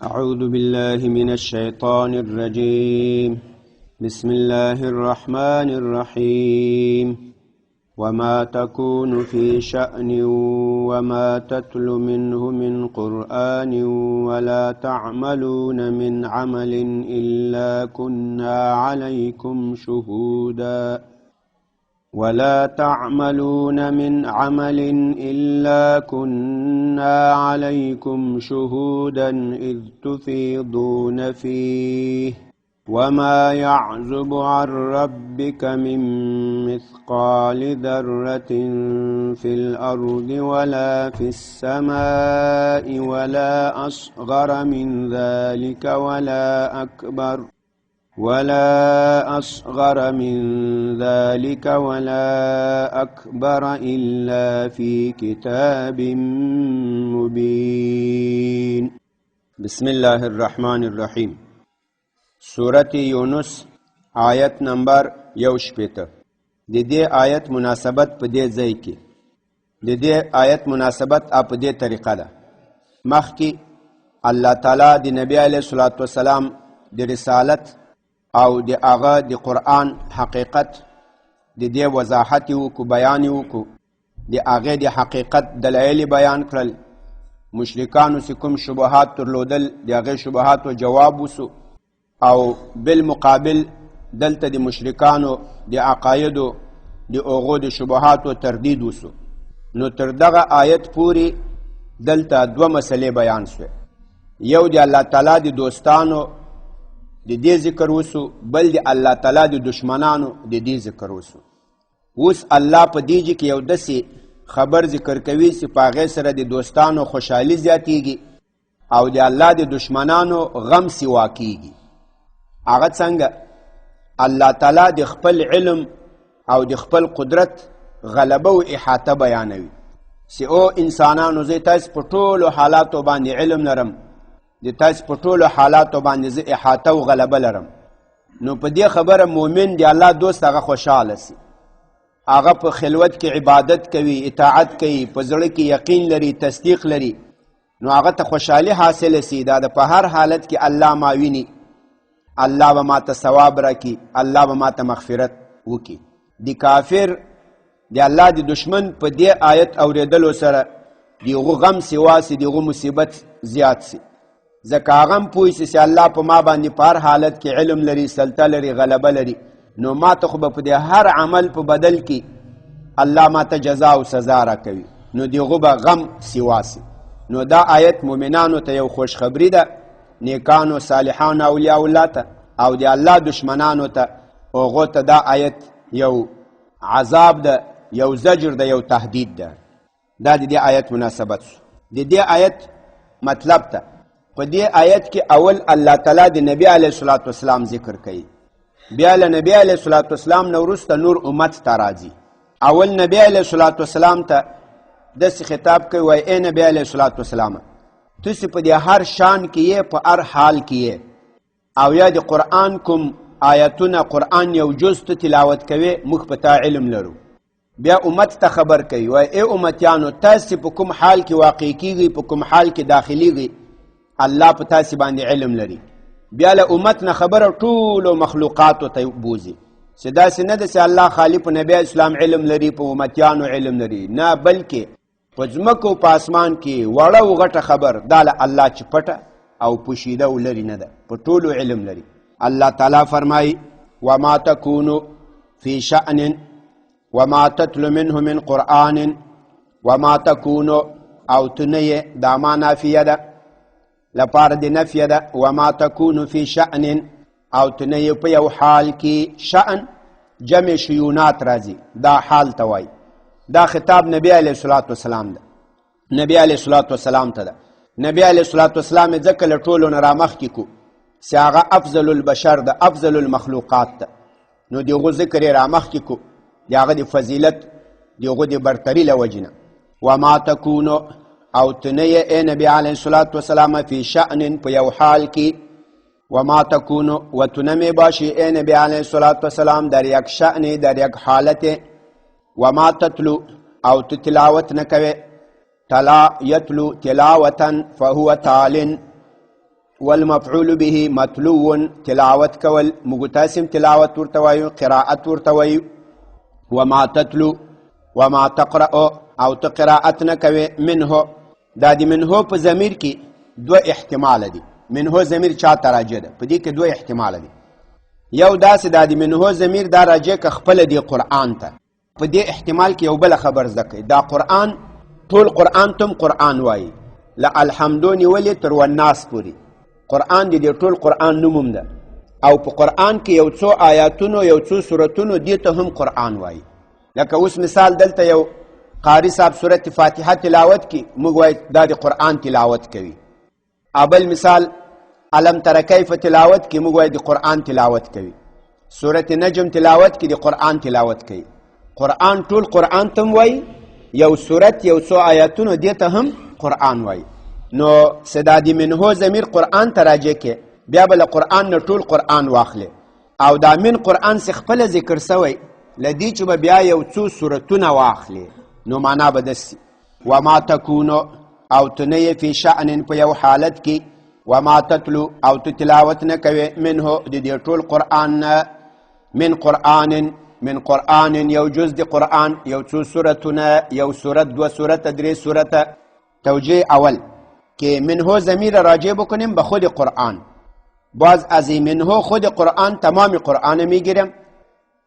أعوذ بالله من الشيطان الرجيم. بسم الله الرحمن الرحيم. وما تكون في شأن وما تتلو منه من قرآن ولا تعملون من عمل إلا كنا عليكم شهودا إذ تفيضون فيه وما يعزب عن ربك من مثقال ذرة في الأرض ولا في السماء ولا أصغر من ذلك ولا أكبر إلا في كتاب مبين. بسم الله الرحمن الرحيم. سورة یونس آیت نمبر 1 د دې آیت مناسبت په دې ځای کې د دې آیت مناسبت په دې طریقه ده. مخکې الله تعالی د نبی علیه الصلاة والسلام د رسالت او د هغه د قرآن حقیقت د دې وضاحت وکړو، بیان وکړو، د هغې د حقیقت دلایل بیان کړل. مشرکانو چې کوم شبهات درلودل د هغې شبهاتو جواب وسو، او بالمقابل دلته د مشرکانو د عقایدو د هغو د شبهاتو تردید وسو. نو تر دغه آیت پورې دلته دوه مسلې بیان سوې. یو د الله تعالی د دوستانو د دې ذکر وسو، بل د الله تعالی د دشمنانو د دې ذکر وسو. اوس الله په دې کې یو داسې خبر ذکر کوي چې په هغې سره د دوستانو خوشحالي زیاتیږي او د الله د دشمنانو غم سوا کیږي. هغه څنګه؟ الله تعالی د خپل علم او د خپل قدرت غلبه او احاطه بیانوي چې او انسانانو زه تاسو په ټولو حالاتو باندې علم لرم، د تاسو په ټولو حالاتو باندې زه احاطه او غلبه لرم. نو په دې خبره مؤمن دی الله دوست هغه خوشحاله سي، هغه په خلوت کې عبادت کوي، اطاعت کوي، په زړه کې یقین لري، تصدیق لري، نو هغه ته خوشحالي حاصله سي. دا په هر حالت کې الله ما ویني، الله به ماته ثواب راکړي، الله به ماته مغفرت وکړي. د کافر د الله د دشمن په دې آیت اورېدلو سره د هغو غم سوا سي، د هغو مصیبت زیات سي. ځکه هغه هم پوه سي چې الله په ما باندې په هر حالت کې علم لري، سلطه لري، غلبه لري، نو ما ته خو به په دې هر عمل په بدل کې الله ما ته جزا او سزا راکوي، نو د هغو به غم سوا سي. نو دا آیت مؤمنانو ته یو خوشخبري ده، نیکانو، صالحانو، اولیاء الله ته، او د الله دشمنانو ته هغو ته دا آیت یو عذاب ده، یو زجر ده، یو تهدید ده. دا د دې آیت مناسبت شو. د دې آیت مطلب ته په دې آیت کې اول الله تعالی د نبی علیه الصلاة والسلام ذکر کوي، بیا له نبی علیه الصلاة والسلام نه وروسته نور امت ته راځي. اول نبی علیه الصلاة والسلام ته داسې خطاب کوي، وایي ای نبی علیه الصلاة والسلام تاسې په دې هر شان کې یې، په هر حال کې یې، او یا د قرآن کوم آیتونه قرآن یو جز ته تلاوت کوي، موږ په تا علم لرو. بیا امت ته خبر کوي، وایي ای امتیانو تاسې په کوم حال کې واقع کیږي، په کوم حال کې داخلیږي، الله په تاسې باندې علم لري. بیا له امت نه خبره ټولو مخلوقاتو ته بوزي چې داسې نه ده چې الله خالی په نبی اسلام علم لري، په امتیانو علم لري، نه، بلکې په ځمکو په اسمان کې وړه او غټه خبر دا له الله چې پټه او پوشیده او لري نه ده، په ټولو علم لري. الله تعالی فرمایي وما تکونو فی شأن وما تتلو منه من قرآن وما تکونو، او تنیه دا ما نافیه ده لپاره د نفیه ده. وما تکونو فی شأن، او تنیه په یو حال کې. شأن جمع شیونات راځي، دا حال ته وایي. دا خطاب نبی علیه الصلاة والسلام ده، نبی علیه الصلاة والسلام ته ده. نبی علیه الصلاة والسلام ځکه له ټولو نه رامخکې کو چې هغه افضل البشر ده، افضل المخلوقات ده، نو د هغو ذکر یې رامخکې کو، د هغه د فضیلت، د هغو د برتري له وجې نه. وما تکونو، او تنیه ای نبی علیه الصلاة والسلام فی شأن، په یو حال کې. وما تکونو، و تنمی باشی ای نبی علیه الصلاة والسلام در یک شأن، در یک حالت. وما تتلو، او تلاوت نکوي. تلا یتلو تلاوتا فهو تال، والمفعول به متلو تلاوت کول موږ تاسو تلاوت ورته وایو قراءت ورته وایو وما تتلو وما تقرأ او ته قراءت نه کوي منه دا د منه په ضمیر کې دوه احتمال دي منه ضمیر چا ته راجع ده په دې کې دوه احتمال دي یو داسې دا د منه ضمیر دا راجع که خپل دی قرآن ته په دې احتمال کې یو بل خبر زده دا قرآن ټول قرآن تم قرآن وایي له الحمدو نیولې تر والناس پورې قرآن د ټول قرآن نوم ده او په قرآن کې یو څو آیاتونو یو څو سورتونو دې ته هم قرآن وایي لکه اوس مثال دلته یو قاری صاحب سورت فاتحه تلاوت کی موږ وایو دا د قرآن تلاوت کوي ابل مثال علم تر کیف تلاوت کی موږ وایو د قرآن تلاوت کوي سورت نجم تلاوت کی د قرآن تلاوت کوي قرآن ټول قرآن تم وایي یو سورت یو څو آیاتونو دې ته هم قرآن وایي نو صدا د منه ضمیر قرآن ته راجع کې بیا به له قرآن نه ټول قرآن واخلې او دا من قرآن څخه خپله ذکر سوی لدی چې به بیا یو څو سورتونه واخلې نو معنا به داسې وما تکونو او ته نه یې فی شأن په یو حالت کې وما تتلو او ته تلاوت نه کوې منه د دې ټول قرآن نه من قرآن یو جز د قرآن یو څو سورتونه یو سورت دوه سورته درې سورته توجیه اول که منه ضمیر راجع بکنیم به خود قرآن باز از منه خود قرآن تمام قرآن میگیرم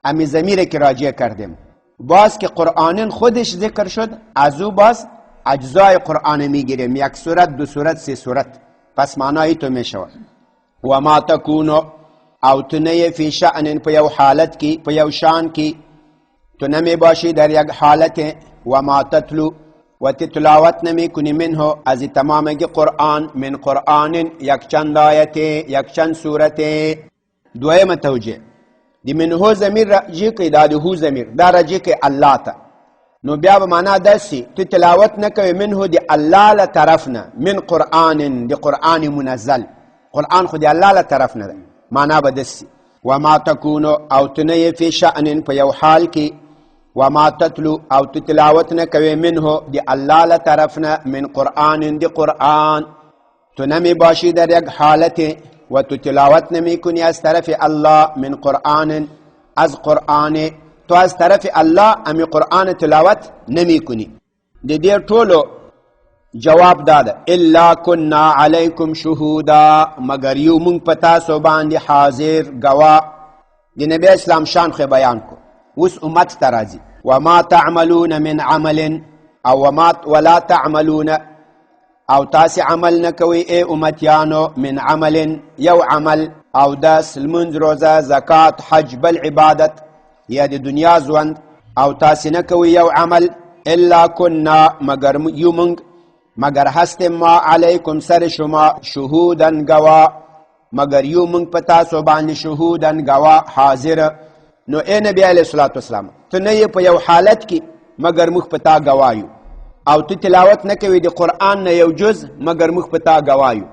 امی ضمیر که راجع کردیم باز که قرآن خودش ذکر شد از او باز اجزای قرآن میگیریم یک سورت دو سورت سه سورت پس معنای تو میشود و ما تکونو او تو نه فی شأن په یو حالت کی په یو شان کی تو نمی باشی در یک حالت و ما تتلو و تلاوت نمی کنی منه از تمامگی قرآن من قرآن یک چند آیت یک چند سورت دویم توجیه دی منه ضمیر راجع کی دا د هو ضمیر دا راجع کی الله ته نو بیا به معنا داسي ته تلاوت نه کوي منه دی الله له طرف نه من قرآن دی قرآن منزل قرآن خو دی الله له طرف نه معنا به داسي وما تکونو او تنه فی شأن په یو حال کې وما تتلو او تلاوت نه کوي منه دی الله له طرف نه من قرآن دی قرآن تو نمی باشی در یک حالت و تو تلاوت نمی کنی از طرف الله من قرآن از قرآن تو از طرف الله امی قرآن تلاوت نمی کنی دی دیر طولو جواب داده الا کننا علیکم شهودا مگر یو مونږ پتا سو باندې حاضر گوا دی نبی اسلام شان خو بیان کو اوس امت ترازی وما تعملون من عمل او ولا تعملون او تاسی عمل نکوی ای امتیانو من عمل یو عمل او داس المنز روزه زکات حج بل عبادت یا دی دنیا زوند او تاسی نکوی یو عمل الا کننا مگر یومنگ مگر هست ما علیکم سر شما شهودن گوا مگر یومنگ پتا سو باندې شهودن گوا حاضر نو اے نبی علیہ الصلوۃ والسلام ته نه په یو حالت کې مگر مخ پتا گوایو او ته تلاوت نه کوي د قرآن نه یو جز مگر مخ پتا گوایو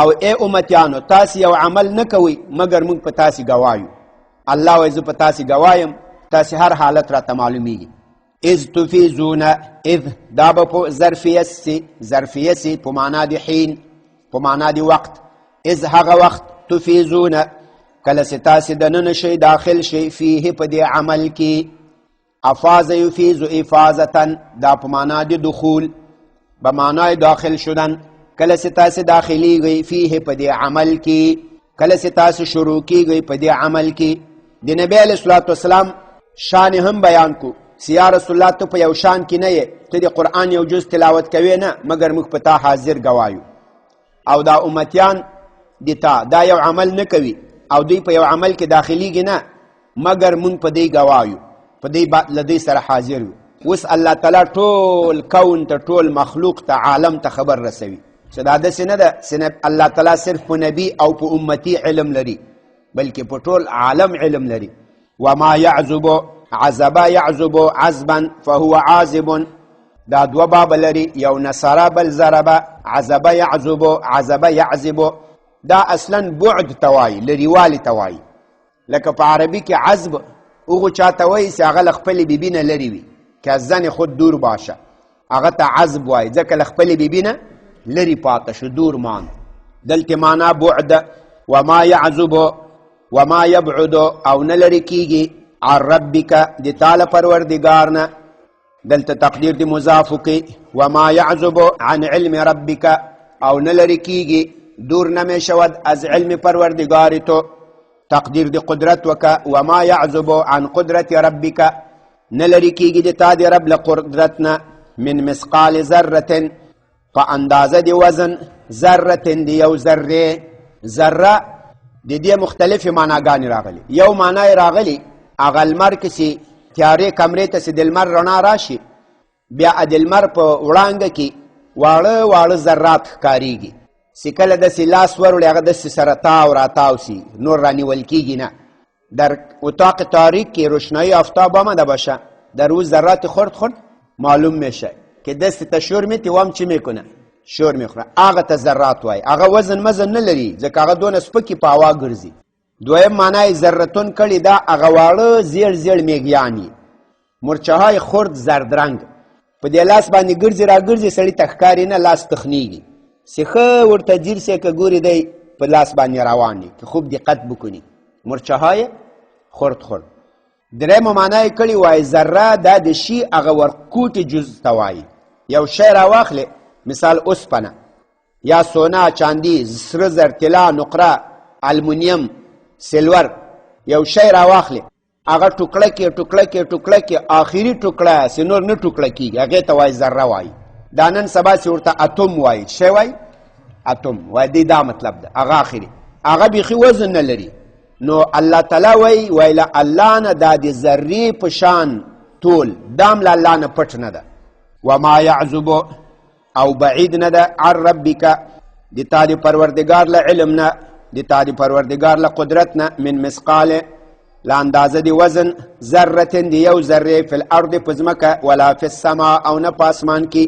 او اے امتیانو تاسو یو عمل نه کوي مگر مخ پتا سی گوایو الله وایي پتا سی گوایم تاسو هر حالت را معلومیږي اذ تفیزون اذ دا په ظرفیه سی په معنا د حین په معنا د وخت اذ هغه وخت تفیزون کله ستاسو د نن شي داخل شي فيه په دې عمل کې افاز یفیز افازتن دا په معنا د دخول به معنای داخل شدن کله ستاسو داخلي گئی فيه په دې عمل کې کله ستاسو شروع کیږي په دې عمل کې د نبی علیہ الصلوۃ والسلام شان هم بیان کو سیا رسول الله ته په یو شان کې نه ته د قرآن یو جز تلاوت کوي نه مگر موږ پتا حاضر گوایو او دا امتیان دیتا دا یو عمل نه کوي او دوی په یو عمل کې داخليږي نه مگر مونږ په دې گوايو په دې لدی سره حاضر یو اوس الله تعالی ټول کون ته ټول مخلوق ته عالم ته خبر رسوي چې دا د سینه ده سینه الله تعالی صرف په نبی او په امتی علم لري بلکې په ټول عالم علم لري وما يعزب عزبا يعزب عزبا فهو عازب دا دو باب لري یو نصرا بل زربا عزبا يعزب عزبا يعزب دا اصلا بعد توای لريوالي توای لکه په عربي کې عزب اوغه چاته وای چې هغه خپل بیبینه لري وي که ځنه خود دور باشه هغه ته عزب وای ځکه خپل بیبینه لري پاته شو دور مان دلته معنا بعد وما يعزب وما يبعد او نه لرې کیږي عن ربک د تعالی پروردګار نه دلته تقدیر د مضاف کوي وما يعزب عن علم ربک او نه لرې کیږي دور نه شود از علم پروردګار تو تقدیر د قدرت وکا وما يعزب عن قدرت ربک نه لرې کیږي د تا د رب له قدرت نه من مثقال ذره په اندازه د وزن ذره د یو ذره ذره د دې مختلفې معناګانې راغلي یو معنی راغلي هغه لمر کسې تیارې کمرې ته چې د لمر رڼا راشي بیا د لمر په وړانګه کې واړه واړه ذرات ښکارېږي چې کله داسې لاس وروړي هغه داسې سره تاو راتاو سي نور رانیول کېږي نه در اتاق تاریک کې روشنایی آفتاب آمده باشه در او ذرات خرد خرد معلوم میشه که دست تا شور میتی وام چی میکنه شور میخوره هغه ته ذرات وای هغه وزن مزن نه لري ځکه هغه دونه سپکې په هوا ګرځي دویم معنی ذرتون کړي دا هغه واړه زیړ زیړ میږیان مرچهای خرد زرد رنگ په دې لاس باندې ګرځي را ګرځي سړی ته ښکاري نه لاس تخنیږي سیخه ورته جیر سي که ګوري دی په لاس باندې روان دي که خوب دقت بکني مرچهای خرد خرد درېیمه معنی کړي وای ذره دا د شي هغه ورکوټې جز ته وایي یو شی راواخلې مثال اوسپنه یا سونا چاندي سره زر طلا نقره المونیم سلور یو شی راواخلې هغه ټوکړه کې ټوکړه کې ټوکړه کې آخري ټوکړه چې نور نه ټوکړه کېږي هغې ته وایي ذره وایي دا نن سبا چې ورته اتوم وایي شی وایي اتوم وایي دا مطلب ده هغه آخري هغه بیخي وزن نه لري نو الله تعالی ویل الله نه دا د ذرې په شان طول دام له الله نه پټ نه ده وما يعزب او بعید نه ده عن ربک د تا د پروردګار له علم نه د تا د پروردګار له قدرت نه من مثقال له اندازه د وزن ذره د یو ذرې فی الارض په ځمکه ولا فی السماء او نه په اسمان کې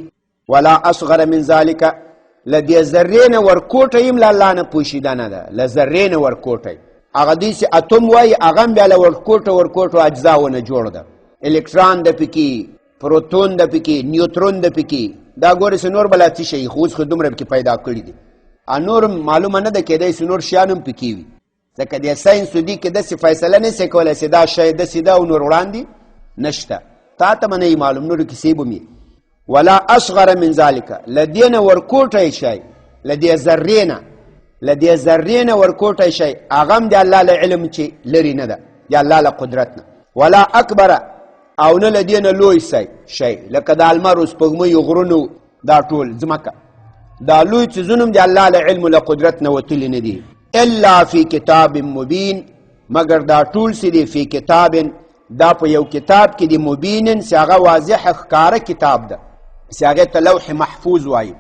ولا اصغر من ذلک له دې ذرې نه ورکوټه یم له الله نه پوشیده نه ده له ذرې نه ورکوټه هغه دې چې اتوم وایي هغه هم بیا له ورکوټو اجزاونه جوړ ده الکتران ده پکې پروتون ده پکې نیوترون ده پکې دا ګورې چې نور بلا څه شي خو اوس خو دومره پکې پیدا کړي دي نور معلومه نه ده کېدای چې نور شیان هم پکې وي ځکه د ساینس دي کې داسې فیصله نه شي کولی چې دا شی داسې ده او نور وړاندې نشته تا ته به نه معلوم نورو کیسې به مې ولا اصغر من ذلک له دې نه ورکوټی شی له دې ذرې نه له دې ذرې نه ورکوټی شی هغه هم د الله له علم چې لرې نه ده د الله له قدرت نه ولا اکبره او نه له دې نه لوی شی لکه د لمر سپوږمۍ غرونو دا ټول ځمکه دا لوی څیزونه هم د الله له علم له قدرت نه وتلي نه دي الا فی کتاب مبین مگر دا ټول چې دی فی کتاب دا په یو کتاب کې دی مبین چې هغه واضح ښکاره کتاب ده چې هغې ته لوح محفوظ وایي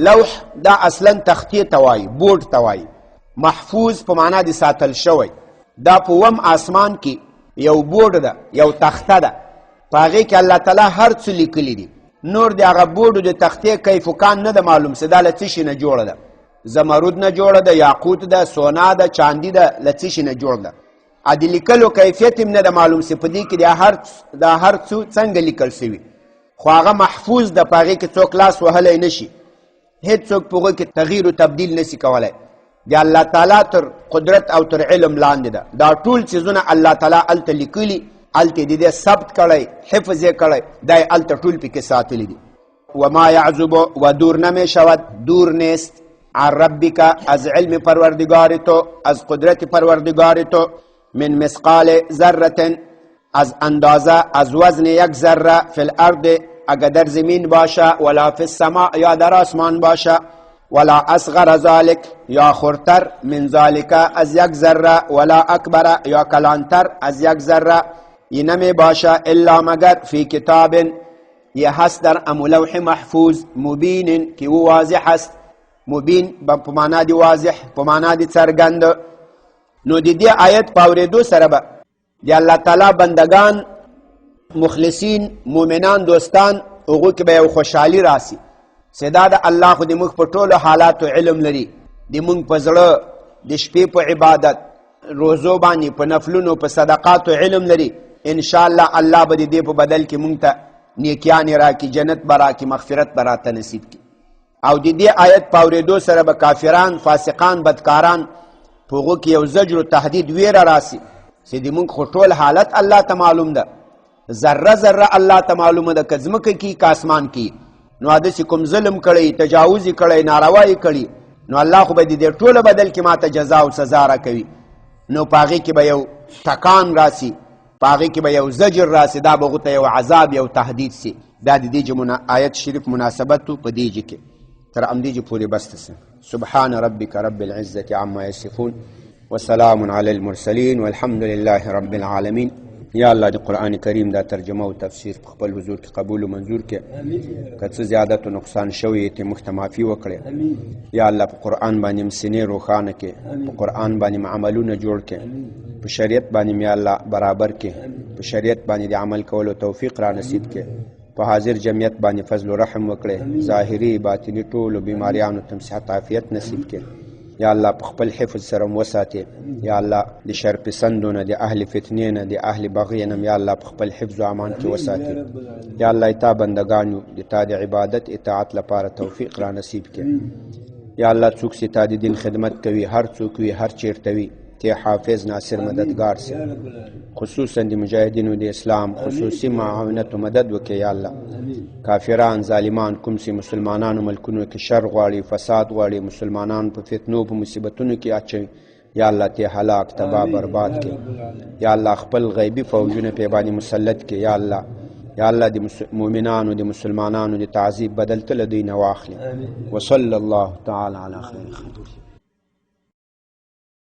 لوح دا اصلا تختې ته وایي بورډ ته وایي محفوظ په معنا د ساتل شوی دا په وم آسمان کې یو بورډ ده یو تخته ده په هغې کې الله تعالی هر څه لیکلي دي نور د هغه بورډو د تختې کیف و کان نه ده معلوم چې دا له څه شي نه جوړه ده زمرود نه جوړه ده یاقوت ده سونا ده چاندي ده له څه شي نه جوړ ده د لیکلو کیفیت هم نه ده معلوم چې په دې کې دا هر څه څنګه لیکل شوي خو هغه محفوظ ده په هغې کې څوک لاس وهلی نه شي هیڅوک په هغوی کې تغییر و تبدیل نسی کولی د الله تعالی تر قدرت او تر علم لاندې ده دا ټول څیزونه الله تعالی هلته لیکلي هلته د دې ثبت کړی حفظ یې کړی دا یې هلته ټول پکې ساتلی دي وما یعزب و دور نمی شود دور نیست عن ربک از علم پروردگار تو از قدرت پروردگار تو من مثقال ذره از اندازه از وزن یک ذره فی الارض اگر در زمین باشه ولا فی السماء یا در آسمان باشه ولا اصغر ذلك یا خورتر من ذلك از یک ذره ولا اکبر یا کلانتر از یک ذره این نمی باشه الا مگر فی کتاب یه هست در لوح محفوظ مبین که او واضح است مبین په معنا دی واضح په معنا دی څرګند نو د دې آیت په اورېدو سره به د الله تعالی بندگان مخلصین مؤمنان دوستان هغو کې به یو خوشحالي راسي چې دا د الله خو د موږ په ټولو حالاتو علم لري د موږ په زړه د شپې په عبادت روزو باندې په نفلونو په صدقاتو علم لري انشاءالله الله به د دې په بدل کې موږ ته نیکیانې راکړي جنت به راکړي مغفرت به راته نصیب کړي او د دې آیت په اورېدو سره به کافران فاسقان بدکاران په هغو کې یو زجر و تهدید ویره راسي چې د موږ خو ټول حالت الله ته معلوم ده ذره ذره الله ته معلومه ده که ځمکه کې که اسمان کې نو هداسې کوم ظلم کړی تجاوز یې کړی ناروا یې کړي نو الله خو به د دې ټوله بدل کې ما ته جزا او سزا راکوي نو په هغې کې به یو ټکان راسي په هغې کې به یو زجر راسي دا به هغو ته یو عذاب یو تهدید سي دا د دې آیت شریف مناسبت په دې کې تر همدې پورې بسته سه سبحان ربك رب العزة عما يصفون وسلام على المرسلين والحمد لله رب العالمين یا الله د قرآن کریم دا ترجمه او تفسیر په خپل حضور کې قبول او منظور کې که څه زیادت او نقصان شوی ته موږ ته معافي وکړې یا الله په قرآن باندې سینې روښانه کې په قرآن باندې عملونه جوړ کې په شریعت باندې یا الله برابر کې په شریعت باندې د عمل کولو توفیق را نصیب کې په حاضر جمعیت باندې فضل و رحم وکړې ظاهري باطني ټولو بیماریانو ته صحت عافیت نصیب کې یا الله په خپل حفظ سره وساتې یا الله د شر پسندو نه د اهل فتنې نه د اهل بغي نه یا الله په خپل حفظ و امان کې وساتې یا الله تا بندگانو د تا د عبادت اطاعت لپاره توفیق را نصیب کې یا الله څوک چې تا د دین خدمت کوي هر څوک وي هر چیرته وي ته حافظ ناصر مددگار سي خصوصا د مجاهدینو د اسلام خصوصي معاونت و مدد وکړي یا الله کافران ظالمان کوم چې مسلمانانو ملکونو کې شر غواړي فساد غواړي مسلمانان په فتنو په مصیبتونو کې اچوي یا الله ته هلاک تباه برباد کړي یا الله خپل غیبی فوجونه په باندې مسلط کړي یا الله یا الله د مؤمنانو د مسلمانانو د تعذیب بدل تل دوی نه واخلي وصلی الله تعالی علی خیر خلقه